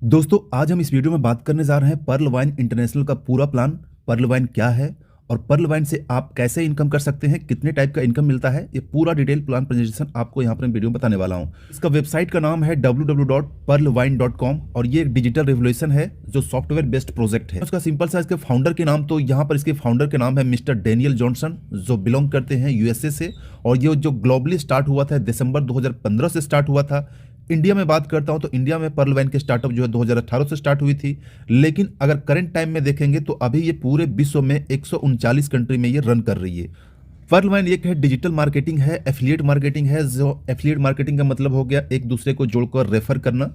दोस्तों आज हम इस वीडियो में बात करने जा रहे हैं पर्ल वाइन इंटरनेशनल का पूरा प्लान। पर्ल वाइन क्या है और पर्ल वाइन से आप कैसे इनकम कर सकते हैं, कितने टाइप का इनकम मिलता है, ये पूरा डिटेल प्लान प्रेजेंटेशन आपको यहाँ पर वीडियो में बताने वाला हूँ। इसका वेबसाइट का नाम है www.pearlwine.com और ये एक डिजिटल रेवोल्यूशन है जो सॉफ्टवेयर बेस्ड प्रोजेक्ट है। उसका सिंपल सा इसके फाउंडर के नाम, तो यहाँ पर इसके फाउंडर के नाम है मिस्टर डेनियल जॉनसन, जो बिलोंग करते हैं यूएसए से। और ये जो ग्लोबली स्टार्ट हुआ था दिसंबर 2015 से स्टार्ट हुआ था। इंडिया में बात करता हूं तो इंडिया में पर्ल वाइन के स्टार्टअप जो है 2018 से स्टार्ट हुई थी, लेकिन अगर करंट टाइम में देखेंगे तो अभी ये पूरे विश्व में 139 कंट्री में ये रन कर रही है। पर्ल वाइन एक है डिजिटल मार्केटिंग है, एफिलिएट मार्केटिंग है। जो एफिलिएट मार्केटिंग का मतलब हो गया एक दूसरे को जोड़कर रेफर करना।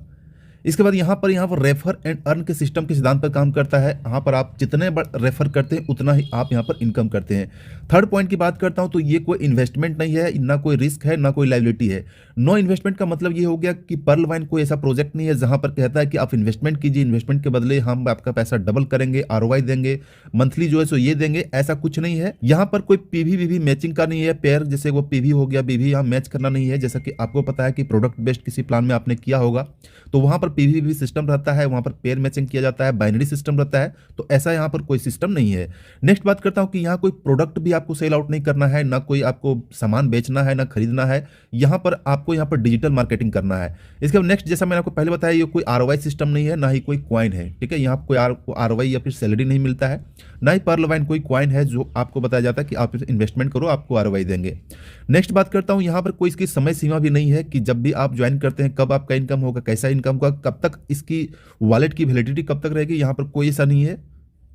इसके बाद यहाँ पर रेफर एंड अर्न के सिस्टम के सिद्धांत पर काम करता है। यहाँ पर आप जितने रेफर करते हैं उतना ही आप यहाँ पर इनकम करते हैं। थर्ड पॉइंट की बात करता हूँ तो ये कोई इन्वेस्टमेंट नहीं है, ना कोई रिस्क है, ना कोई लायबिलिटी है। नो इन्वेस्टमेंट का मतलब ये हो गया कि पर्ल वाइन कोई ऐसा प्रोजेक्ट नहीं है जहां पर कहता है कि आप इन्वेस्टमेंट कीजिए, इन्वेस्टमेंट के बदले हम आपका पैसा डबल करेंगे, आरओआई देंगे, मंथली जो है सो ये देंगे। ऐसा कुछ नहीं है। यहाँ पर कोई पीवी वीवी मैचिंग का नहीं है, पेयर जैसे वो पीवी हो गया, बीवी यहाँ मैच करना नहीं है। जैसा कि आपको पता है कि प्रोडक्ट बेस्ड किसी प्लान में आपने किया होगा तो वहां पर पीवी वीवी सिस्टम रहता है, वहां पर पेयर मैचिंग किया जाता है, बाइनरी सिस्टम रहता है। तो ऐसा यहाँ पर कोई सिस्टम नहीं है। नेक्स्ट बात करता हूँ कि यहाँ कोई प्रोडक्ट भी आपको सेल आउट नहीं करना है, ना कोई आपको सामान बेचना है, ना खरीदना है। यहाँ पर आपको यहाँ पर डिजिटल मार्केटिंग करना है। इसके बाद नेक्स्ट, जैसा मैंने आपको पहले बताया, ये कोई आरओआई सिस्टम नहीं है, ना ही कोई क्वाइन है। ठीक है, यहाँ कोई आरओआई या फिर सैलरी नहीं मिलता है, ना ही पर्ल वाइन कोई क्वाइन है जो आपको बताया जाता है कि आप इन्वेस्टमेंट करो आपको आरओआई देंगे। नेक्स्ट बात करता हूँ, यहाँ पर कोई इसकी समय सीमा भी नहीं है कि जब भी आप ज्वाइन करते हैं कब आपका इनकम होगा, कैसा इनकम होगा, कब तक इसकी वॉलेट की वैलिडिटी कब तक रहेगी। यहाँ पर कोई ऐसा नहीं है।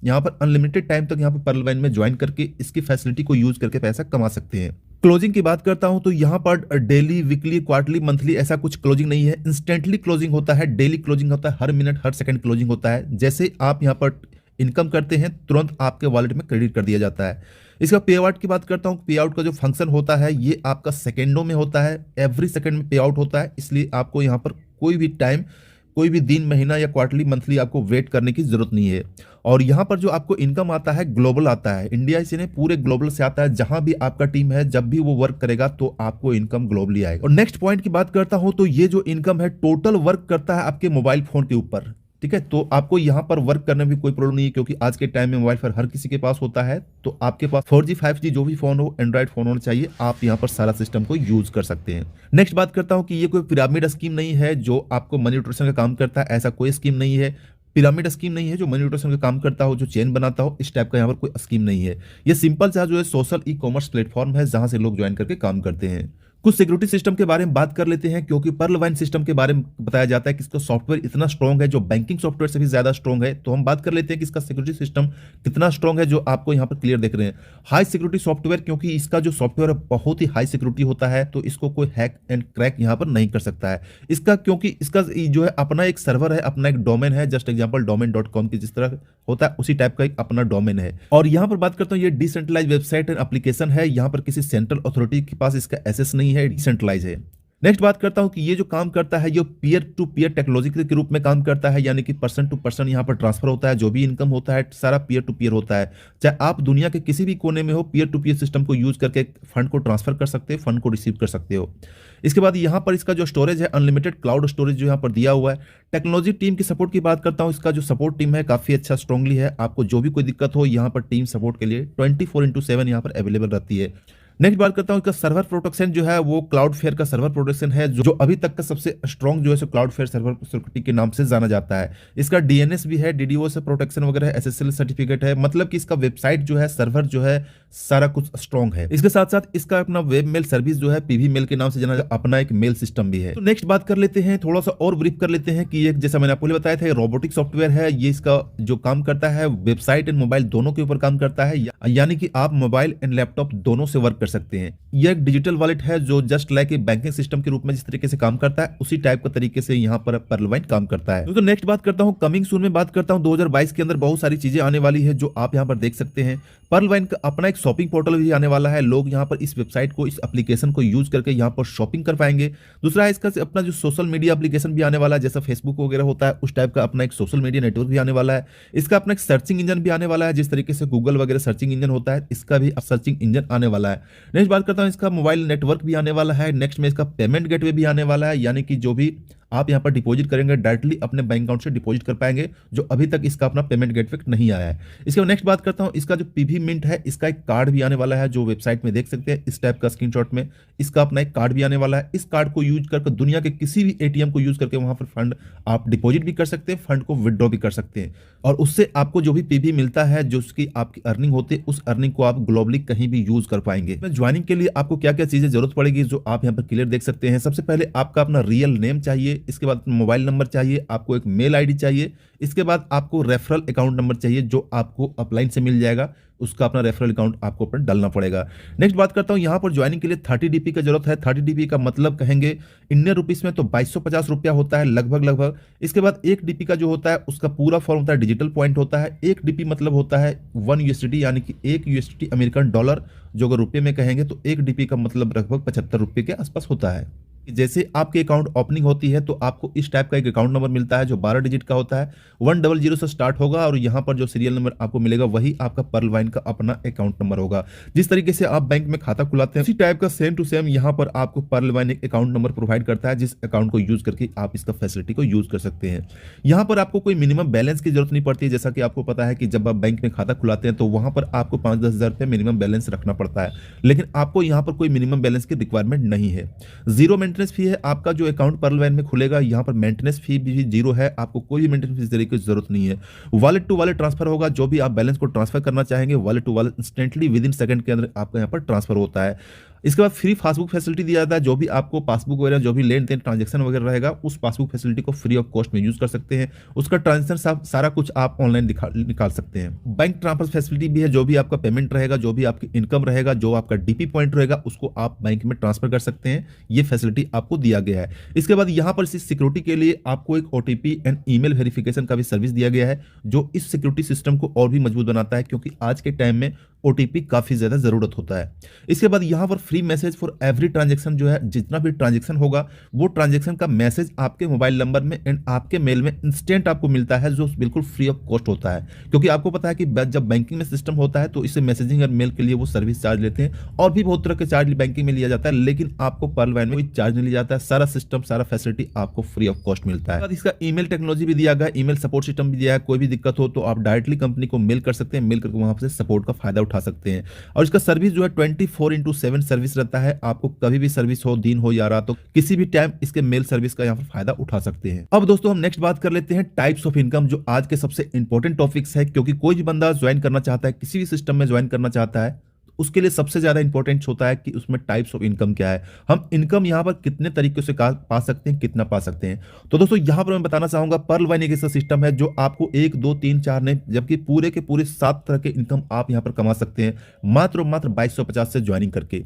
यहाँ पर अनलिमिटेड टाइम तक यहाँ पर पर्ल वाइन में ज्वाइन करके इसकी फैसिलिटी को यूज करके पैसा कमा सकते हैं। क्लोजिंग की बात करता हूं तो यहाँ पर डेली, वीकली, क्वार्टरली, मंथली ऐसा कुछ क्लोजिंग नहीं है। इंस्टेंटली क्लोजिंग होता है, डेली क्लोजिंग होता है, हर मिनट हर सेकंड क्लोजिंग होता है। जैसे आप यहाँ पर इनकम करते हैं तुरंत आपके वॉलेट में क्रेडिट कर दिया जाता है। इसका पे आउट की बात करता हूँ, पे आउट का जो फंक्शन होता है ये आपका सेकेंडों में होता है, एवरी सेकेंड में पे आउट होता है। इसलिए आपको यहाँ पर कोई भी टाइम, कोई भी दिन, महीना या क्वार्टरली, मंथली आपको वेट करने की जरूरत नहीं है। और यहाँ पर जो आपको इनकम आता है ग्लोबल आता है, इंडिया से नहीं पूरे ग्लोबल से आता है। जहां भी आपका टीम है जब भी वो वर्क करेगा तो आपको इनकम ग्लोबली आएगा। और नेक्स्ट पॉइंट की बात करता हूं तो ये जो इनकम है टोटल वर्क करता है आपके मोबाइल फोन के ऊपर। ठीक है, तो आपको यहाँ पर वर्क करने में कोई प्रॉब्लम नहीं है क्योंकि आज के टाइम में मोबाइल फोन हर किसी के पास होता है। तो आपके पास 4G 5G जो भी फोन हो, एंड्रॉइड फोन होना चाहिए, आप यहाँ पर सारा सिस्टम को यूज कर सकते हैं। नेक्स्ट बात करता हूँ कि ये कोई पिरामिड स्कीम नहीं है जो आपको मनी रोटेशन का काम करता है। ऐसा कोई स्कीम नहीं है, पिरामिड स्कीम नहीं है जो मनी रोटेशन का काम करता हो, जो चेन बनाता हो। इस टाइप का यहाँ पर कोई स्कीम नहीं है। ये सिंपल सा जो है सोशल ई कॉमर्स प्लेटफॉर्म है जहां से लोग ज्वाइन करके काम करते हैं। कुछ सिक्योरिटी सिस्टम के बारे में बात कर लेते हैं क्योंकि पर्ल वाइन सिस्टम के बारे में बताया जाता है कि इसका सॉफ्टवेयर इतना स्ट्रॉन्ग है जो बैंकिंग सॉफ्टवेयर से भी ज्यादा स्ट्रॉन्ग है। तो हम बात कर लेते हैं कि इसका सिक्योरिटी सिस्टम कितना स्ट्रॉन्ग है, जो आपको यहाँ पर क्लियर देख रहे हैं। हाई सिक्योरिटी सॉफ्टवेयर, क्योंकि इसका जो सॉफ्टवेयर है बहुत ही हाई सिक्योरिटी होता है तो इसको कोई हैक एंड क्रैक यहाँ पर नहीं कर सकता है। इसका क्योंकि इसका जो है अपना एक सर्वर है, अपना एक डोमेन है। जस्ट एग्जाम्पल डोमेन.com की जिस तरह होता है उसी टाइप का एक अपना डोमेन है। और यहाँ पर बात करता हूँ, ये डिसेंट्रलाइज वेबसाइट एंड एप्लीकेशन है। यहाँ पर किसी सेंट्रल अथॉरिटी के पास इसका एक्सेस नहीं है, डिसेंट्रलाइज है। नेक्स्ट बात करता हूं कि ये जो काम करता है ये पीयर टू पीयर टेक्नोलॉजी के रूप में काम करता है, यानी कि पर्सन टू पर्सन यहाँ पर ट्रांसफर होता है। जो भी इनकम होता है सारा पीयर टू पीयर होता है। चाहे आप दुनिया के किसी भी कोने में हो, पीयर टू पीयर सिस्टम को यूज करके फंड को ट्रांसफर कर सकते हो, फंड को रिसीव कर सकते हो। इसके बाद यहाँ पर इसका जो स्टोरेज है, अनलिमिटेड क्लाउड स्टोरेज जो यहाँ पर दिया हुआ है। टेक्नोलॉजी टीम की सपोर्ट की बात करता हूँ, इसका जो सपोर्ट टीम है काफी अच्छा स्ट्रांगली है। आपको जो भी कोई दिक्कत हो यहाँ पर टीम सपोर्ट के लिए 24/7 यहाँ पर अवेलेबल रहती है। नेक्स्ट बात करता हूं, इसका सर्वर प्रोटेक्शन जो है वो क्लाउडफेयर का सर्वर प्रोटेक्शन है, जो अभी तक का सबसे स्ट्रॉन्ग जो है सो क्लाउडफेयर सर्वर सिक्योरिटी के नाम से जाना जाता है। इसका डीएनएस भी है, डीडीओ से प्रोटेक्शन वगैरह है, एसएसएल सर्टिफिकेट है। मतलब कि इसका वेबसाइट जो है, सर्वर जो है, सारा कुछ स्ट्रॉन्ग है। इसके साथ साथ इसका अपना वेब मेल सर्विस जो है, पीवी मेल के नाम से जाना अपना एक मेल सिस्टम भी है। तो नेक्स्ट बात कर लेते हैं, थोड़ा सा और ब्रीफ कर लेते हैं कि एक जैसा मैंने आपको बताया था रोबोटिक सॉफ्टवेयर है। ये इसका जो काम करता है वेबसाइट एंड मोबाइल दोनों के ऊपर काम करता है, यानी कि आप मोबाइल एंड लैपटॉप दोनों से वर्क कर सकते हैं। यह एक डिजिटल वॉलेट है जो जस्ट लाइक बैंकिंग सिस्टम के रूप में जिस तरीके से काम करता है उसी टाइप का तरीके से यहाँ पर पर्ल वाइन काम करता है। तो नेक्स्ट बात करता हूँ, कमिंग सून में बात करता हूँ 2022 के अंदर बहुत सारी चीजें आने वाली है जो आप यहाँ पर देख सकते हैं। पर्ल वाइन का अपना एक शॉपिंग पोर्टल भी आने वाला है। लोग यहाँ पर इस वेबसाइट को, इस एप्लीकेशन को यूज करके यहाँ पर शॉपिंग कर पाएंगे। दूसरा है इसका अपना जो सोशल मीडिया एप्लीकेशन भी आने वाला है, जैसा फेसबुक वगैरह होता है उस टाइप का अपना एक सोशल मीडिया नेटवर्क भी आने वाला है। इसका अपना एक सर्चिंग इंजन भी आने वाला है, जिस तरीके से गूगल वगैरह सर्चिंग इंजन होता है इसका भी सर्चिंग इंजन आने वाला है। नेक्स्ट बात करता हूँ, इसका मोबाइल नेटवर्क भी आने वाला है। नेक्स्ट में इसका पेमेंट गेटवे भी आने वाला है, यानी कि जो भी आप यहाँ पर डिपॉजिट करेंगे डायरेक्टली अपने बैंक अकाउंट से डिपॉजिट कर पाएंगे, जो अभी तक इसका अपना पेमेंट गेटवे नहीं आया है। इसके बाद नेक्स्ट बात करता हूँ, इसका जो पीवी मिंट है, इसका एक कार्ड भी आने वाला है, जो वेबसाइट में देख सकते हैं इस टाइप का स्क्रीनशॉट में इसका अपना एक कार्ड भी आने वाला है। इस कार्ड को यूज करके दुनिया के किसी भी एटीएम को यूज करके वहां पर फंड आप डिपॉजिट भी कर सकते हैं, फंड को विड्रॉ भी कर सकते हैं, और उससे आपको जो भी पीवी मिलता है, जो उसकी आपकी अर्निंग होती है, उस अर्निंग को आप ग्लोबली कहीं भी यूज कर पाएंगे। ज्वाइनिंग के लिए आपको क्या क्या चीजें जरूरत पड़ेगी, जो आप यहाँ पर क्लियर देख सकते हैं। सबसे पहले आपका अपना रियल नेम चाहिए, इसके बाद मोबाइल नंबर चाहिए, आपको एक मेल आईडी चाहिए, इसके बाद आपको रेफरल अकाउंट नंबर चाहिए जो आपको अपलाइन से मिल जाएगा, उसका अपना रेफरल अकाउंट आपको अपना डालना पड़ेगा। नेक्स्ट बात करता हूं, यहां पर ज्वाइनिंग के लिए 30 डीपी का जरूरत है। 30 डीपी का मतलब कहेंगे इंडियन रुपीस में तो 2250 रुपया होता है लगभग। इसके बाद एक डीपी का जो होता है उसका पूरा फॉर्म होता है डिजिटल पॉइंट होता है। एक डीपी मतलब होता है 1 यूएसडी, यानी कि 1 यूएसडी अमेरिकन डॉलर, जो अगर रुपये में कहेंगे तो एक डीपी का मतलब लगभग 75 रुपये के आसपास होता है। जैसे आपके अकाउंट ओपनिंग होती है तो आपको इस टाइप का एक अकाउंट नंबर मिलता है जो 12 डिजिट का होता है, 100 से स्टार्ट होगा, और यहाँ पर जो सीरियल नंबर आपको मिलेगा वही आपका पर्ल वाइन का अपना अकाउंट नंबर होगा। जिस तरीके से आप बैंक में खाता खुलाते हैं उसी टाइप का सेम टू सेम यहाँ पर आपको पर्ल वाइन एक अकाउंट नंबर प्रोवाइड करता है, जिस अकाउंट को यूज करके आप इसका फैसिलिटी को यूज कर सकते हैं। यहाँ पर आपको कोई मिनिमम बैलेंस की जरूरत नहीं पड़ती है। जैसा कि आपको पता है कि जब आप बैंक में खाता खुलाते हैं तो वहां पर आपको 5-10 हज़ार रुपये मिनिमम बैलेंस रखना पड़ता है, लेकिन आपको यहाँ पर कोई मिनिमम बैलेंस की रिक्वायरमेंट नहीं है। जीरो मेंटेनेंस फी है आपका जो अकाउंट पर्ल वाइन में खुलेगा, यहाँ पर मेंटेनेंस फी भी जीरो है, आपको कोई भी मेंटेनेंस फीस देने की जरूरत नहीं है। वॉलेट टू वॉलेट ट्रांसफर होगा, जो भी आप बैलेंस को ट्रांसफर करना चाहेंगे wallet to wallet instantly within second के अंदर आपका यहाँ पर ट्रांसफर होता है। इसके बाद फ्री पासबुक फैसिलिटी दिया जाता है, जो भी आपको पासबुक वगैरह जो भी लेन देन ट्रांजेक्शन वगैरह रहेगा उस पासबुक फैसिलिटी को फ्री ऑफ कॉस्ट में यूज कर सकते हैं। उसका ट्रांजेक्शन सारा कुछ आप ऑनलाइन निकाल सकते हैं। बैंक ट्रांसफर फैसिलिटी भी है, जो भी आपका पेमेंट रहेगा, जो भी आपकी इनकम रहेगा, जो आपका डीपी पॉइंट रहेगा उसको आप बैंक में ट्रांसफर कर सकते हैं। ये फैसिलिटी आपको दिया गया है। इसके बाद यहाँ पर सिक्योरिटी के लिए आपको एक ओटीपी एंड ईमेल वेरिफिकेशन का भी सर्विस दिया गया है, जो इस सिक्योरिटी सिस्टम को और भी मजबूत बनाता है, क्योंकि आज के टाइम में ओटीपी काफी ज्यादा जरूरत होता है। इसके बाद यहाँ पर free message for every transaction, जो है जितना भी ट्रांजेक्शन होगा वो ट्रांजेक्शन का मैसेज आपके मोबाइल नंबर में एंड आपके मेल में इंस्टेंट आपको मिलता है, जो बिल्कुल फ्री ऑफ कॉस्ट होता है। क्योंकि आपको पता है कि जब बैंकिंग में सिस्टम होता है तो इससे मैसेजिंग और मेल के लिए वो सर्विस चार्ज लेते हैं, और भी बहुत तरह के चार्ज बैंकिंग में लिया जाता है, लेकिन आपको पर्ल वाइन में कोई चार्ज नहीं लिया जाता है। सारा सिस्टम सारा फैसिलिटी आपको फ्री ऑफ कॉस्ट मिलता है। इसका ईमेल टेक्नोलॉजी भी दिया गया, ईमेल सपोर्ट सिस्टम भी दिया है। कोई भी दिक्कत हो तो आप डायरेक्टली कंपनी को मेल कर सकते हैं, मेल करके वहां से सपोर्ट का फायदा उठा सकते हैं। और इसका सर्विस जो है 24/7 सर्विस रहता है। आपको कभी भी सर्विस हो, दिन हो या रात हो, किसी भी टाइम इसके मेल सर्विस का यहाँ पर फायदा उठा सकते हैं। अब दोस्तों हम नेक्स्ट बात कर लेते हैं टाइप्स ऑफ इनकम, जो आज के सबसे इंपॉर्टेंट टॉपिक्स है, क्योंकि कोई भी बंदा ज्वाइन करना चाहता है, किसी भी सिस्टम में ज्वाइन करना चाहता है, उसके लिए सबसे ज्यादा इंपॉर्टेंट होता है कि उसमें टाइप्स ऑफ इनकम क्या है, हम इनकम यहां पर कितने तरीके से पा सकते हैं, कितना पा सकते हैं। तो दोस्तों यहां पर मैं बताना चाहूंगा पर्ल वाइन एक ऐसा सिस्टम है जो आपको 1, 2, 3, 4 नहीं, जबकि पूरे के पूरे 7 तरह के इनकम आप यहां पर कमा सकते हैं मात्र 2250 से ज्वाइनिंग करके।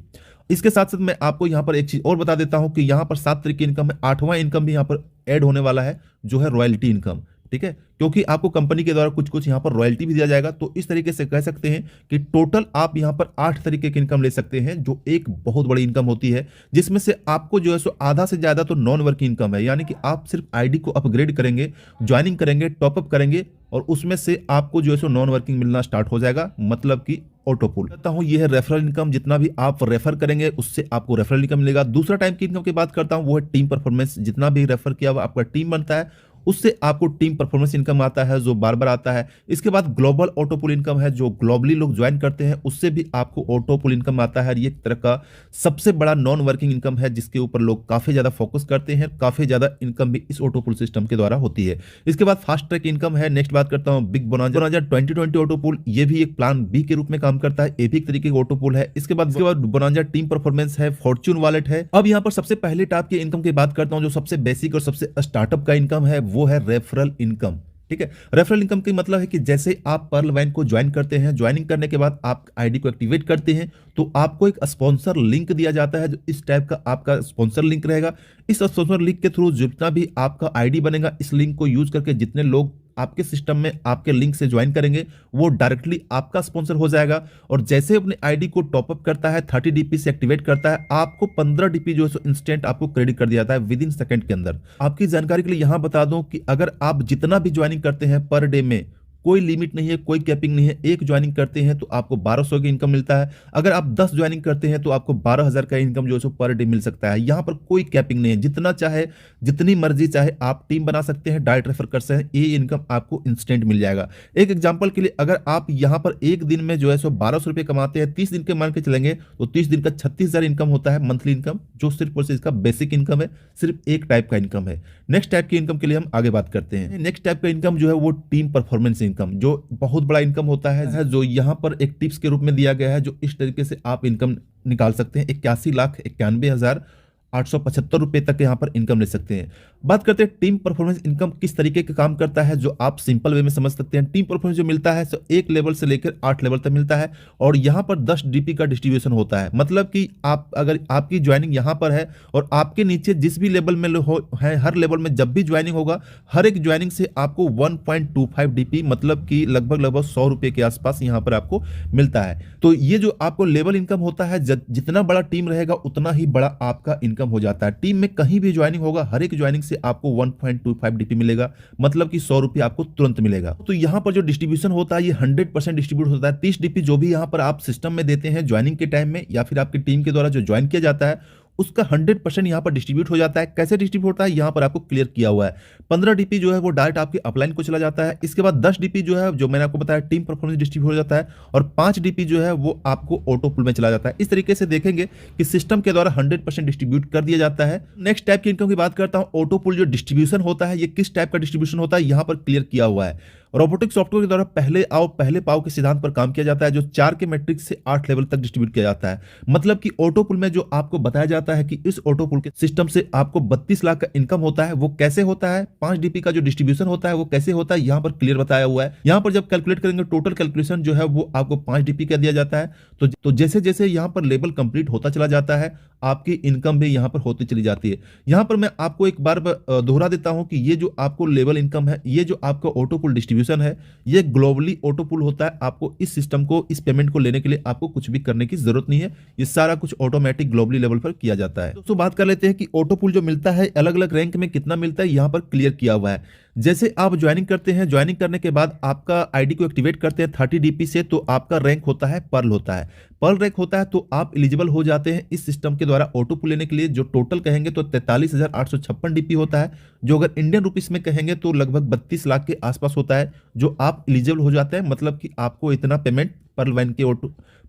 इसके साथ साथ मैं आपको यहां पर एक चीज और बता देता हूं कि यहां पर 7 तरह की इनकम है, 8वां इनकम भी यहां पर ऐड होने वाला है, जो है रॉयल्टी इनकम। ठीक है, क्योंकि आपको कंपनी के द्वारा कुछ कुछ यहाँ पर रॉयल्टी भी दिया जाएगा। तो इस तरीके से कह सकते हैं कि टोटल आप यहाँ पर 8 तरीके की इनकम ले सकते हैं, जो एक बहुत बड़ी इनकम होती है, जिसमें से आपको जो है सो आधा से ज्यादा तो नॉन वर्किंग इनकम है, यानी कि आप सिर्फ आईडी को अपग्रेड करेंगे, ज्वाइनिंग करेंगे, टॉपअप करेंगे, और उसमें से आपको जो है सो नॉन वर्किंग मिलना स्टार्ट हो जाएगा, मतलब कि ऑटोपुल। कहता हूं ये है रेफरल इनकम, जितना भी आप रेफर करेंगे उससे आपको रेफरल इनकम मिलेगा। दूसरा टाइप की इनकम की बात करता हूं वो है टीम परफॉर्मेंस, जितना भी रेफर किया हुआ आपका टीम बनता है उससे आपको टीम परफॉर्मेंस इनकम आता है, जो बार बार आता है। इसके बाद ग्लोबल ऑटोपुल इनकम है, जो ग्लोबली लोग ज्वाइन करते हैं उससे भी आपको ऑटोपुल इनकम आता है। ये एक तरह का सबसे बड़ा नॉन वर्किंग इनकम है, जिसके ऊपर लोग काफी ज्यादा फोकस करते हैं, काफी ज्यादा इनकम भी इस ऑटोपुल सिस्टम के द्वारा होती है। इसके बाद फास्ट ट्रैक इनकम है। नेक्स्ट बात करता हूं बिग बोनांजा 2020 ऑटोपुल, ये भी एक प्लान बी के रूप में काम करता है, ये भी एक तरीके का ऑटोपुल है। इसके बाद बोनांजा टीम परफॉर्मेंस है, फॉर्च्यून वॉलेट है। अब यहाँ पर सबसे पहले टाइप की इनकम की बात करता हूं, जो सबसे बेसिक और सबसे स्टार्टअप का इनकम है, वो है रेफरल इनकम। ठीक है, रेफरल इनकम का मतलब है कि जैसे आप पर्ल वाइन को ज्वाइन करते हैं, ज्वाइनिंग करने के बाद आप आईडी को एक्टिवेट करते हैं तो आपको एक स्पॉन्सर लिंक दिया जाता है, जो इस टाइप का आपका स्पॉन्सर लिंक रहेगा। इस स्पॉन्सर लिंक के थ्रू जितना भी आपका आईडी बनेगा, इस लिंक को यूज करके जितने लोग आपके सिस्टम में आपके लिंक से ज्वाइन करेंगे वो डायरेक्टली आपका स्पॉन्सर हो जाएगा। और जैसे अपने आईडी को टॉपअप करता है, 30 डीपी से एक्टिवेट करता है, आपको 15 डीपी जो है इंस्टेंट आपको क्रेडिट कर दिया जाता है विद इन सेकंड के अंदर। आपकी जानकारी के लिए यहां बता दूं कि अगर आप जितना भी ज्वाइनिंग करते हैं पर डे में, कोई लिमिट नहीं है, कोई कैपिंग नहीं है। एक ज्वाइनिंग करते हैं तो आपको 1200 की इनकम मिलता है। अगर आप 10 ज्वाइनिंग करते हैं तो आपको 12,000 का इनकम जो है सो पर डे मिल सकता है। यहाँ पर कोई कैपिंग नहीं है, जितना चाहे जितनी मर्जी चाहे आप टीम बना सकते हैं, डायरेक्ट रेफर कर सकते हैं, ये इनकम आपको इंस्टेंट मिल जाएगा। एक एग्जांपल के लिए, अगर आप यहाँ पर एक दिन में जो है सो 1200 रुपये कमाते हैं, 30 दिन के मान के चलेंगे तो 30 दिन का 36,000 इनकम होता है मंथली इनकम, जो सिर्फ और सिर्फ इसका बेसिक इनकम है, सिर्फ एक टाइप का इनकम है। नेक्स्ट टाइप की इनकम के लिए हम आगे बात करते हैं। नेक्स्ट टाइप का इनकम जो है वो टीम परफॉर्मेंस इनकम, जो बहुत बड़ा इनकम होता है, जो यहाँ पर एक टिप्स के रूप में दिया गया है, जो इस तरीके से आप इनकम निकाल सकते हैं। 81,91,875 रुपए तक यहाँ पर इनकम ले सकते हैं। बात करते हैं टीम परफॉर्मेंस इनकम किस तरीके का काम करता है, जो आप सिंपल वे में समझ सकते हैं। टीम परफॉर्मेंस जो मिलता है तो 1 लेवल से लेकर 8 लेवल तक मिलता है, और यहाँ पर 10 डीपी का डिस्ट्रीब्यूशन होता है। मतलब कि आप अगर आपकी ज्वाइनिंग यहाँ पर है और आपके नीचे जिस भी लेवल में है, हर लेवल में जब भी ज्वाइनिंग होगा, हर एक ज्वाइनिंग से आपको 1.25 डीपी, मतलब कि लगभग 100 रुपए के आसपास यहाँ पर आपको मिलता है। तो ये जो आपको लेवल इनकम होता है, जितना बड़ा टीम रहेगा उतना ही बड़ा आपका इनकम हो जाता है। टीम में कहीं भी ज्वाइनिंग होगा, हर एक ज्वाइनिंग से आपको 1.25 डीपी मिलेगा, मतलब कि 100 रुपये आपको तुरंत मिलेगा। तो यहाँ पर जो डिस्ट्रीब्यूशन होता है ये 100% डिस्ट्रीब्यूट होता है। 30 डीपी जो भी यहाँ पर आप सिस्टम में देते हैं ज्वाइनिंग के टाइम में, या फिर आपकी टीम के द्वारा जो ज्वाइन किया जाता है, उसका 100% यहाँ पर डिस्ट्रीब्यूट हो जाता है। कैसे डिस्ट्रीब्यूट होता है यहाँ पर आपको क्लियर किया हुआ है। 15 डीपी जो है वो डायरेक्ट आपके अपलाइन को चला जाता है। इसके बाद 10 डीपी जो है, जो मैंने आपको बताया, टीम परफॉर्मेंस डिस्ट्रीब्यूट हो जाता है, और 5 डीपी जो है वो आपको ऑटो पुल में चला जाता है। इस तरीके से देखेंगे कि सिस्टम के द्वारा 100% डिस्ट्रीब्यूट कर दिया जाता है। नेक्स्ट टाइप की इनकम की बात करता हूँ। ऑटो पुल जो डिस्ट्रीब्यूशन होता है, ये किस टाइप का डिस्ट्रीब्यूशन होता है यहाँ पर क्लियर किया हुआ है। रोबोटिक सॉफ्टवेयर के द्वारा पहले आओ पहले पाओ के सिद्धांत पर काम किया जाता है, जो 4 के मैट्रिक्स से 8 लेवल तक डिस्ट्रीब्यूट किया जाता है। मतलब कि ऑटो पुल में जो आपको बताया जाता है कि इस ऑटो पुल के सिस्टम से आपको 32 लाख का इनकम होता है, वो कैसे होता है। 5 डीपी का जो डिस्ट्रीब्यूशन होता है वो कैसे होता है, यहाँ पर क्लियर बताया हुआ है। यहाँ पर जब कैलकुलेट करेंगे टोटल कैलकुलेशन जो है वो आपको 5 डीपी का दिया जाता है। तो जैसे जैसे यहाँ पर लेवल कंप्लीट होता चला जाता है, आपकी इनकम भी यहाँ पर होती चली जाती है। यहाँ पर मैं आपको एक बार दोहरा देता हूँ कि ये जो आपको लेवल इनकम है, ये जो आपका ऑटो पुल डिस्ट्रीब्यूशन है, ये ग्लोबली ऑटो पुल होता है। आपको इस सिस्टम को, इस पेमेंट को लेने के लिए आपको कुछ भी करने की जरूरत नहीं है। ये सारा कुछ ऑटोमेटिक ग्लोबली लेवल पर किया जाता है। दोस्तों बात कर लेते हैं कि ऑटो पुल जो मिलता है अलग अलग रैंक में कितना मिलता है, यहाँ पर क्लियर किया हुआ है। जैसे आप ज्वाइनिंग करते हैं, ज्वाइनिंग करने के बाद आपका आईडी को एक्टिवेट करते हैं 30 डीपी से, तो आपका रैंक होता है पर्ल होता है। पर्ल रैंक होता है तो आप एलिजिबल हो जाते हैं इस सिस्टम के द्वारा ऑटो पुल लेने के लिए। जो टोटल कहेंगे तो 43,856 डीपी होता है, जो अगर इंडियन रुपीस में कहेंगे तो लगभग 32 लाख के आसपास होता है, जो आप एलिजिबल हो जाते हैं। मतलब कि आपको इतना payment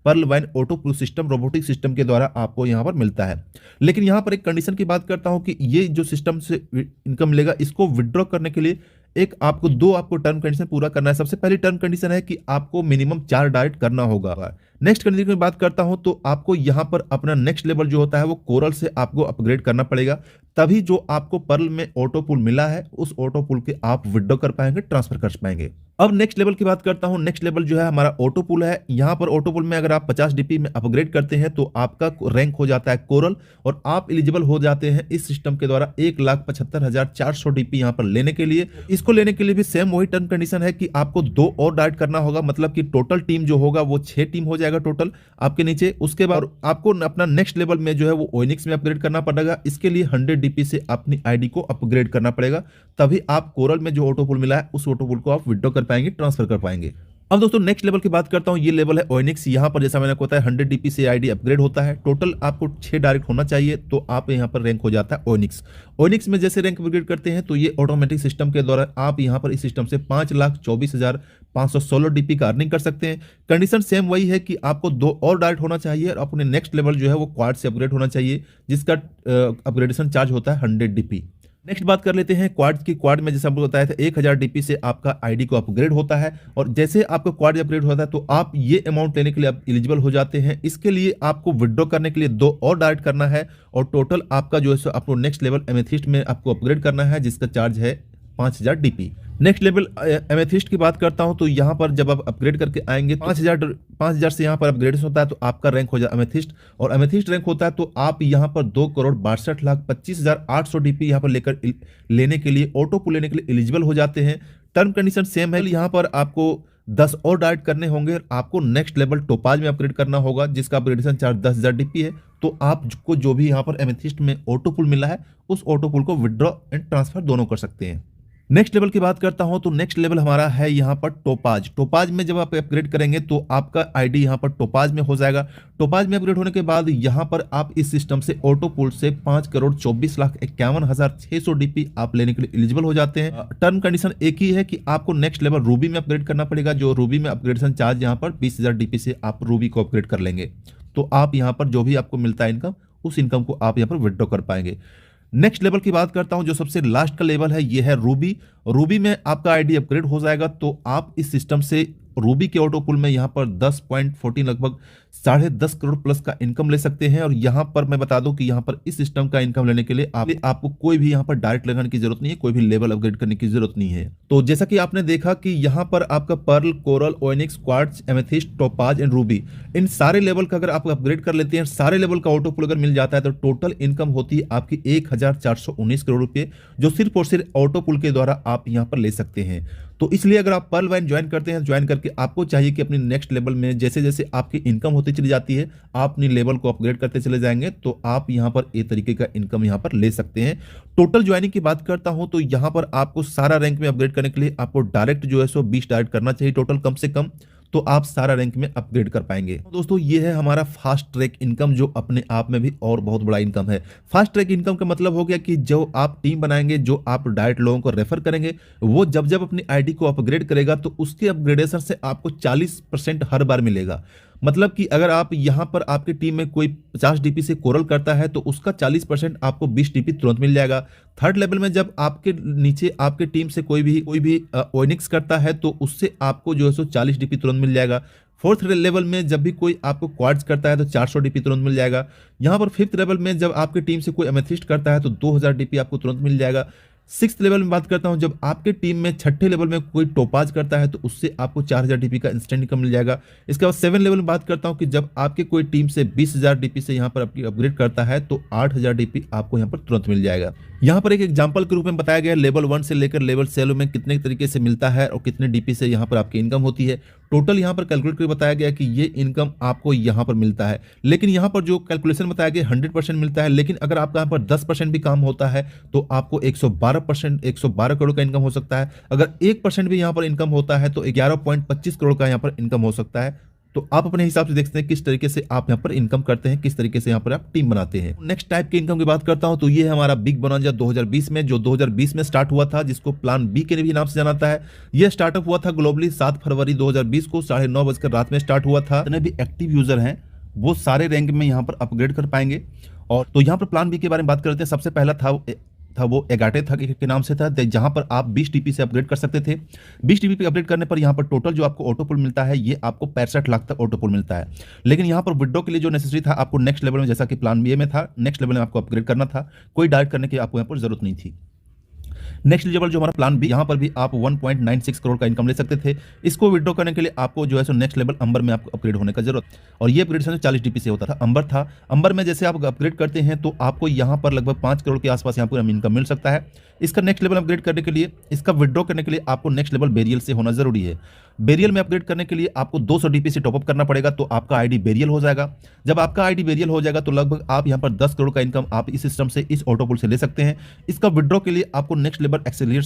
pearl wine auto pull system robotic system के द्वारा आपको यहाँ पर मिलता है। लेकिन यहाँ पर एक कंडीशन की बात करता हूँ कि ये जो सिस्टम से इनकम मिलेगा, इसको विड्रॉ करने के लिए आपको टर्म कंडीशन पूरा करना है। सबसे पहली टर्म कंडीशन है कि आपको मिनिमम 4 डायरेक्ट करना होगा। नेक्स्ट कंडीशन की बात करता हूं तो आपको यहां पर अपना नेक्स्ट लेवल जो होता है वो कोरल से आपको अपग्रेड करना पड़ेगा, तभी जो आपको पर्ल में ऑटो पुल मिला है उस ऑटो पुल के आप विड्रॉ कर पाएंगे, ट्रांसफर कर पाएंगे। अब नेक्स्ट लेवल की बात करता हूं। नेक्स्ट लेवल जो है हमारा ऑटो पुल है। यहां पर ऑटो पुल में अगर आप 50 डीपी में अपग्रेड करते हैं तो आपका रैंक हो जाता है कोरल, और आप एलिजिबल हो जाते हैं इस सिस्टम के द्वारा 1,75,400 डीपी यहां पर लेने के लिए। इसको लेने के लिए भी सेम वही टर्म कंडीशन है कि आपको 2 और डाइट करना होगा, मतलब कि टोटल टीम जो होगा वो 6 टीम हो जाएगा टोटल आपके नीचे। उसके बाद आपको अपना नेक्स्ट लेवल में जो है वो ओएनिक्स में अपग्रेड करना पड़ेगा। इसके लिए 100 डीपी से अपनी आईडी को अपग्रेड करना पड़ेगा, तभी आप कोरल में जो ऑटो पुल मिला है उस ऑटो पुल को आप विड्रॉ कर पाएंगे, ट्रांसफर कर पाएंगे। अब दोस्तों नेक्स्ट लेवल की बात करता हूं। ये लेवल है ओएनिक्स। यहां पर जैसा मैंने आपको बताया 100 डीपी से आईडी अपग्रेड होता है। टोटल आपको 6 डायरेक्ट होना चाहिए, तो आप यहां पर रैंक हो जाता है ओएनिक्स। ओएनिक्स में जैसे रैंक अपग्रेड करते हैं तो ये ऑटोमेटिक सिस्टम के द्वारा आप यहां पर इस सिस्टम से 5,24,516 डीपी का अर्निंग कर सकते हैं। कंडीशन सेम वही है कि आपको 2 और डायरेक्ट होना चाहिए और अपने नेक्स्ट लेवल जो है वो क्वाड से अपग्रेड होना चाहिए, जिसका अपग्रेडेशन चार्ज होता है 100 डीपी। नेक्स्ट बात कर लेते हैं क्वाड की। क्वाड में जैसे हमको बताया था 1000 डीपी से आपका आईडी को अपग्रेड होता है, और जैसे आपका क्वाड अपग्रेड होता है तो आप ये अमाउंट लेने के लिए आप एलिजिबल हो जाते हैं। इसके लिए आपको विड्रॉ करने के लिए 2 और डायरेक्ट करना है, और टोटल आपका जो है आपको नेक्स्ट लेवल एमेथिस्ट में आपको अपग्रेड करना है, जिसका चार्ज है 5000 डीपी। नेक्स्ट लेवल एमेथिस्ट की बात करता हूं तो यहां पर जब आप अपग्रेड करके आएंगे 5000 से यहां पर अपग्रेडेशन होता है तो आपका रैंक हो जाए एमेथिस्ट, और एमेथिस्ट रैंक होता है तो आप यहां पर 2,62,25,800 डीपी यहां पर लेने के लिए ऑटो पुल लेने के लिए एलिजिबल हो जाते हैं। टर्म कंडीशन सेम है। यहां पर आपको 10 और डायरेक्ट करने होंगे, आपको नेक्स्ट लेवल टोपाज में अपग्रेड करना होगा, जिसका अपग्रेडेशन चार्ज 10,000 डीपी है। तो आपको जो भी यहाँ पर एमेथिस्ट में ऑटो पुल मिला है उस ऑटो पुल को विड्रॉ एंड ट्रांसफर दोनों कर सकते हैं। नेक्स्ट लेवल की बात करता हूं तो नेक्स्ट लेवल हमारा है यहाँ पर टोपाज। टोपाज में जब आप अपग्रेड करेंगे तो आपका आईडी यहाँ पर टोपाज में हो जाएगा। टोपाज में अपग्रेड होने के बाद यहाँ पर आप इस सिस्टम से ऑटो पुल से 5,24,51,600 डीपी आप लेने के लिए एलिजिबल हो जाते हैं। टर्म कंडीशन एक ही है कि आपको नेक्स्ट लेवल रूबी में अपग्रेड करना पड़ेगा, जो रूबी में अपग्रेडेशन चार्ज यहाँ पर 20,000 डीपी से आप रूबी को अपग्रेड कर लेंगे तो आप यहाँ पर जो भी आपको मिलता है इनकम, उस इनकम को आप यहाँ पर विड्रॉ कर पाएंगे। नेक्स्ट लेवल की बात करता हूं, जो सबसे लास्ट का लेवल है ये है रूबी। रूबी में आपका आईडी अपग्रेड हो जाएगा तो आप इस सिस्टम से रूबी के ऑटो पुल में यहां पर 10.14 लगभग 10.5 करोड़ प्लस का इनकम ले सकते हैं। और यहां पर मैं बता दूं कि यहां पर इस सिस्टम का इनकम लेने के लिए आपको कोई भी यहां पर डायरेक्ट लगाने की जरूरत नहीं है, कोई भी लेवल अपग्रेड करने की जरूरत नहीं है। तो जैसा कि आपने देखा कि यहां पर आपका pearl, coral, onyx, quartz, amethyst, topaz and ruby, इन सारे लेवल का अगर आप अपग्रेड कर लेते हैं, सारे लेवल का ऑटो पुल अगर मिल जाता है तो टोटल इनकम होती है आपकी 1,419 करोड़ रुपए, जो सिर्फ और सिर्फ ऑटो पुल के द्वारा आप यहां पर ले सकते हैं। तो इसलिए अगर आप पर्ल वाइन ज्वाइन करते हैं, ज्वाइन करके आपको चाहिए कि अपनी नेक्स्ट लेवल में जैसे जैसे आपकी इनकम होती चली जाती है, आप अपनी लेवल को अपग्रेड करते चले जाएंगे तो आप यहां पर एक तरीके का इनकम यहां पर ले सकते हैं। टोटल ज्वाइनिंग की बात करता हूं तो यहां पर आपको सारा रैंक में अपग्रेड करने के लिए आपको डायरेक्ट जो है सो 20 डायरेक्ट करना चाहिए टोटल कम से कम, तो आप सारा रैंक में अपग्रेड कर पाएंगे। दोस्तों ये है हमारा फास्ट ट्रैक इनकम, जो अपने आप में भी और बहुत बड़ा इनकम है। फास्ट ट्रैक इनकम का मतलब हो गया कि जो आप टीम बनाएंगे, जो आप डायरेक्ट लोगों को रेफर करेंगे, वो जब जब अपनी आईडी को अपग्रेड करेगा तो उसके अपग्रेडेशन से आपको 40% हर बार मिलेगा। मतलब कि अगर आप यहां पर आपकी टीम में कोई 50 डीपी से कोरल करता है तो उसका 40% आपको 20 डीपी तुरंत मिल जाएगा। थर्ड लेवल में जब आपके नीचे आपके टीम से कोई भी ओनिक्स करता है तो उससे आपको जो है सो 40 डीपी तुरंत मिल जाएगा। फोर्थ लेवल में जब भी कोई आपको क्वार्ट्ज करता है तो 400 डीपी तुरंत मिल जाएगा। यहाँ पर फिफ्थ लेवल में जब आपकी टीम से कोई एमेथिस्ट करता है तो 2000 डीपी आपको तुरंत मिल जाएगा। सिक्स लेवल में बात करता हूं, जब आपके टीम में छठे लेवल में कोई टोपाज करता है तो उससे आपको 4000 डीपी का इंस्टेंट इनकम मिल जाएगा। इसके बाद 7 लेवल में बात करता हूं कि जब आपके कोई टीम से 20,000 डीपी से यहां पर आपकी अपग्रेड करता है तो 8000 डीपी आपको यहां पर तुरंत मिल जाएगा। यहां पर एक एग्जांपल के रूप में बताया गया लेवल 1 से लेकर लेवल 7 में कितने तरीके से मिलता है और कितने डीपी से यहां पर आपकी इनकम होती है। टोटल यहां पर कैलकुलेट करके बताया गया कि ये इनकम आपको यहां पर मिलता है, लेकिन यहां पर जो कैलकुलेशन बताया गया 100% मिलता है, लेकिन अगर आपका यहां पर 10% भी काम होता है तो आपको 112 करोड़ का इनकम हो सकता है। अगर 1% भी यहां पर इनकम होता है तो 11.25 करोड़ का यहां पर इनकम हो सकता है। तो आप अपने हिसाब से देखते हैं किस तरीके से आप यहाँ पर इनकम करते हैं, किस तरीके से यहाँ पर आप टीम बनाते हैं। नेक्स्ट टाइप की इनकम की बात करता हूं तो ये है हमारा बिग बोनांजा 2020 में, जो 2020 में स्टार्ट हुआ था, जिसको प्लान बी के भी नाम से जाना जाता है। यह स्टार्टअप हुआ था ग्लोबली 7 फरवरी 2020 को 9:30 बजकर रात में स्टार्ट हुआ था। जितने भी एक्टिव यूजर हैं वो सारे रैंक में यहाँ पर अपग्रेड कर पाएंगे। और तो यहाँ पर प्लान बी के बारे में बात करते हैं। सबसे पहला था वो एगाटे था के नाम से था, जहां पर आप 20 टीपी से अपग्रेड कर सकते थे। 20 टीपी पे अपग्रेड करने पर यहां पर टोटल जो आपको ऑटो पुल मिलता है ये आपको 65 लाख तक ऑटो पुल मिलता है। लेकिन यहां पर विड्रॉ के लिए जो नेसेसरी था आपको नेक्स्ट लेवल में, जैसा कि प्लान बी में था, नेक्स्ट लेवल में आपको अपग्रेड करना था, कोई डायरेक्ट करने की आपको यहां पर जरूरत नहीं थी। नेक्स्ट लेवल जो हमारा प्लान बी, यहां पर भी आप 1.96 करोड़ का इनकम ले सकते थे। इसको विड्रॉ करने के लिए आपको जो है सो नेक्स्ट लेवल अंबर में आपको अपग्रेड होने का जरूरत, और ये अपग्रेड 40 डीपी से होता था। अंबर था, अंबर में जैसे आप अपग्रेड करते हैं तो आपको यहां पर लगभग 5 करोड़ के आसपास यहां पर इनकम मिल सकता है। इसका नेक्स्ट लेवल अपग्रेड करने के लिए, इसका विड्रॉ करने के लिए आपको नेक्स्ट लेवल बेरियल से होना जरूरी है। बेरियल में अपग्रेड करने के लिए आपको 200 डीपी से टॉपअप करना पड़ेगा तो आपका आईडी बेरियल हो जाएगा। जब आपका आईडी बेरियल हो जाएगा तो लगभग आप यहां पर 10 करोड़ का इनकम आप इस सिस्टम से, इस ऑटो पुल से ले सकते हैं। इसका विड्रॉ के लिए आपको नेक्स्ट लेवल एक्सेलरेट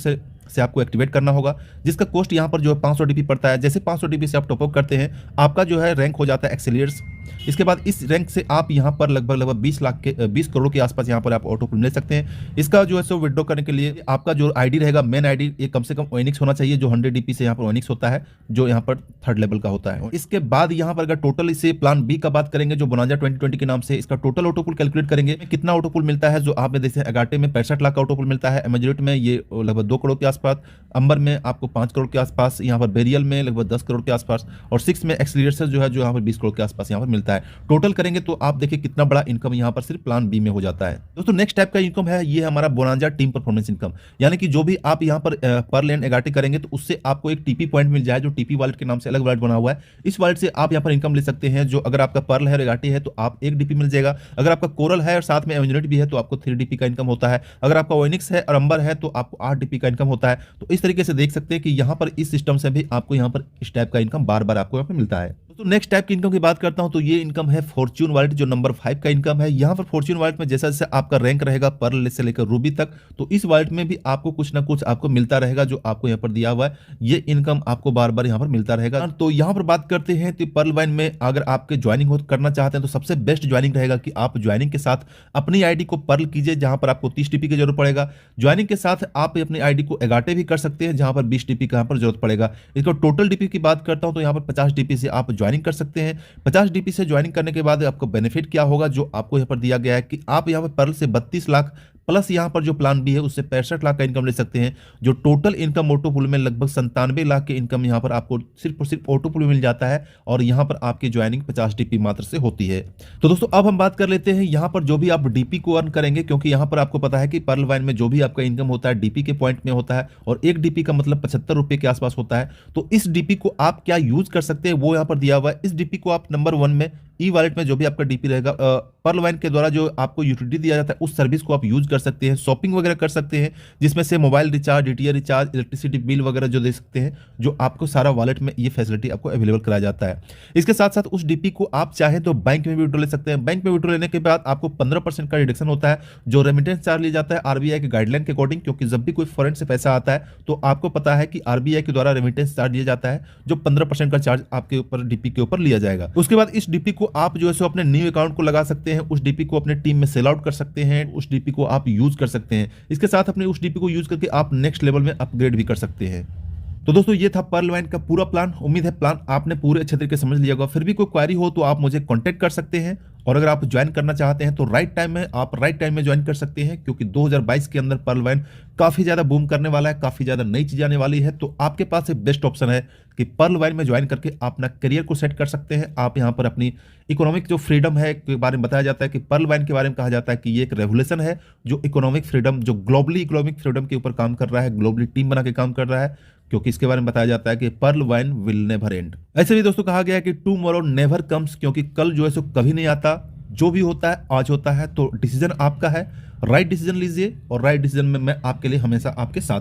से आपको एक्टिवेट करना होगा, जिसका कॉस्ट यहां पर जो है 500 डीपी पड़ता है। जैसे 500 डीपी से आप टॉपअप करते हैं आपका जो है रैंक हो जाता है एक्सेलरेट्स। इसके बाद इस रैंक से आप यहां पर लगभग 20 करोड़ के आसपास यहां पर आप ऑटो पुल ले सकते हैं। इसका जो है सो विड्रॉ करने के लिए आपका जो आईडी रहेगा, मेन आईडी, ये कम से कम ओएनिक्स होना चाहिए, जो 100 डीपी से यहां पर ओएनिक्स होता है, जो यहां पर थर्ड लेवल का होता है। इसके बाद यहां पर अगर टोटल इसे प्लान बी का बात करेंगे, जो बोनांजा 2020 के नाम से, इसका टोटल ऑटो पुल कैलकुलेट करेंगे कितना ऑटो पुल मिलता है। जो आपने देखे अगाटे में 65 लाख का ऑटो पुल मिलता है, एमेजोरेट में ये लगभग 2 करोड़ के आसपास, अंबर में आपको 5 करोड़ के आसपास, यहाँ पर बेरियल में लगभग 10 करोड़ के आसपास, और 6 में एक्सीलरेटर जो है जो यहाँ पर 20 करोड़ के आसपास यहाँ पर मिलता है। टोटल करेंगे तो आप देखिए कितना बड़ा इनकम यहाँ पर सिर्फ प्लान बी में हो जाता है। दोस्तों नेक्स्ट टाइप का इनकम है ये हमारा बोनांजा टीम परफॉर्मेंस इनकम, यानी कि जो भी आप यहाँ पर लैंड एगाटे करेंगे तो उससे आपको एक टीपी पॉइंट मिल जाए, जो टीपी वॉलेट के नाम से अलग वॉलेट बना हुआ है। इस वॉलेट से आप यहाँ पर इनकम ले सकते हैं। जो अगर आपका पर्ल है, एगाटे है तो आप 1 डीपी मिल जाएगा। अगर आपका कोरल है और साथ में एवेंजरेट भी है तो आपको 3 डीपी का इनकम होता है। अगर आपका ओएनिक्स है और अंबर है तो आपको 8 डीपी का इनकम होता है। तो इस तरीके से देख सकते हैं कि यहाँ पर इस सिस्टम से भी आपको यहाँ पर इस टाइप का इनकम बार बार आपको यहाँ पर मिलता है। तो नेक्स्ट टाइप की इनकम की बात करता हूं तो ये इनकम है फॉर्च्यून वॉलेट, जो नंबर 5 का इनकम है। यहाँ पर फॉर्च्यून वॉलेट में जैसा जैसे आपका रैंक रहेगा पर्ल से लेकर रूबी तक, तो इस वॉलेट में भी आपको कुछ ना कुछ आपको मिलता रहेगा, जो आपको यहाँ पर दिया हुआ है। ये इनकम आपको बार बार यहाँ पर मिलता रहेगा। तो यहाँ पर बात करते हैं तो पर्ल वाइन में अगर आपके ज्वाइनिंग करना चाहते हैं तो सबसे बेस्ट ज्वाइनिंग रहेगा कि आप ज्वाइनिंग के साथ अपनी आईडी को पर्ल कीजिए, जहां पर आपको 30 टीपी की जरूरत पड़ेगा। ज्वाइनिंग के साथ आप अपनी आईडी को एगाटे भी कर सकते हैं, जहां पर 20 टीपी का यहाँ पर जरूरत पड़ेगा। इसको टोटल डीपी की बात करता हूं तो यहाँ पर 50 डीपी से आप ज्वाइनिंग कर सकते हैं। 50 डीपी से ज्वाइनिंग करने के बाद आपको बेनिफिट क्या होगा, जो आपको यहाँ पर दिया गया है कि आप यहाँ पर पर्ल से 32 लाख प्लस यहाँ पर जो प्लान भी है उससे 65 लाख का इनकम ले सकते हैं। जो टोटल इनकम ऑटोपुल में लगभग 97 लाख के इनकम यहाँ पर आपको सिर्फ और सिर्फ ऑटोपुल में मिल जाता है, और यहाँ पर आपकी ज्वाइनिंग 50 डीपी मात्र से होती है। तो दोस्तों अब हम बात कर लेते हैं यहाँ पर जो भी आप डीपी को अर्न करेंगे, क्योंकि यहाँ पर आपको पता है कि पर्ल वाइन में जो भी आपका इनकम होता है डीपी के पॉइंट में होता है, और एक डीपी का मतलब 75 रुपए के आसपास होता है। तो इस डीपी को आप क्या यूज कर सकते हैं वो यहाँ पर दिया हुआ है। इस डीपी को आप नंबर 1 में ई वॉलेट में जो भी आपका डीपी रहेगा पर्ल वाइन के द्वारा जो आपको यूटिलिटी दिया जाता है उस सर्विस को आप यूज कर सकते हैं, शॉपिंग वगैरह कर सकते हैं, जिसमें से mobile recharge, DTH recharge, electricity bill वगैरह जो दे सकते हैं, जो आपको सारा वॉलेट में ये फैसिलिटी आपको अवेलेबल कराया जाता है। इसके साथ साथ उस डीपी को आप चाहें तो बैंक में भी विड्रॉ ले सकते हैं। बैंक में विड्रॉ लेने के बाद आपको 15% का रिडक्शन होता है, जो रेमिटेंस चार्ज लिया जाता है आरबीआई के गाइडलाइन के अकॉर्डिंग, क्योंकि जब भी कोई फॉरेन से पैसा आता है तो आपको पता है कि आरबीआई के द्वारा रेमिटेंस चार्ज लिया जाता है, जो 15% का चार्ज आपके ऊपर डीपी के ऊपर लिया जाएगा। उसके बाद इस डीपी को आप जो है सो अपने न्यू अकाउंट को लगा सकते हैं, उस डीपी को अपने टीम में सेल आउट कर सकते हैं, उस डीपी को आप यूज कर सकते हैं। इसके साथ अपने उस डीपी को यूज करके आप नेक्स्ट लेवल में अपग्रेड भी कर सकते हैं। तो दोस्तों ये था पर्ल वाइन का पूरा प्लान। उम्मीद है प्लान आपने पूरे अच्छे तरीके से समझ लिया होगा। फिर भी कोई क्वेरी हो तो आप मुझे कांटेक्ट कर सकते हैं, और अगर आप ज्वाइन करना चाहते हैं तो राइट टाइम में ज्वाइन कर सकते हैं, क्योंकि 2022 के अंदर पर्ल वाइन काफी ज्यादा बूम करने वाला है, काफी ज्यादा नई चीज आने वाली है। तो आपके पास एक बेस्ट ऑप्शन है कि पर्ल वाइन में ज्वाइन करके आप अपना करियर को सेट कर सकते हैं। आप यहाँ पर अपनी इकोनॉमिक जो फ्रीडम है के बारे में बताया जाता है कि पर्ल वाइन के बारे में कहा जाता है कि ये एक रेवोल्यूशन है, जो इकोनॉमिक फ्रीडम, जो ग्लोबली इकोनॉमिक फ्रीडम के ऊपर काम कर रहा है, ग्लोबली टीम बना के काम कर रहा है, क्योंकि इसके बारे में बताया जाता है कि pearl wine will never end. ऐसे भी दोस्तों कहा गया है कि टुमारो नेवर कम्स, क्योंकि कल जो है सो कभी नहीं आता, जो भी होता है आज होता है। तो डिसीजन आपका है, राइट डिसीजन लीजिए, और राइट डिसीजन में मैं आपके लिए हमेशा आपके साथ हूं।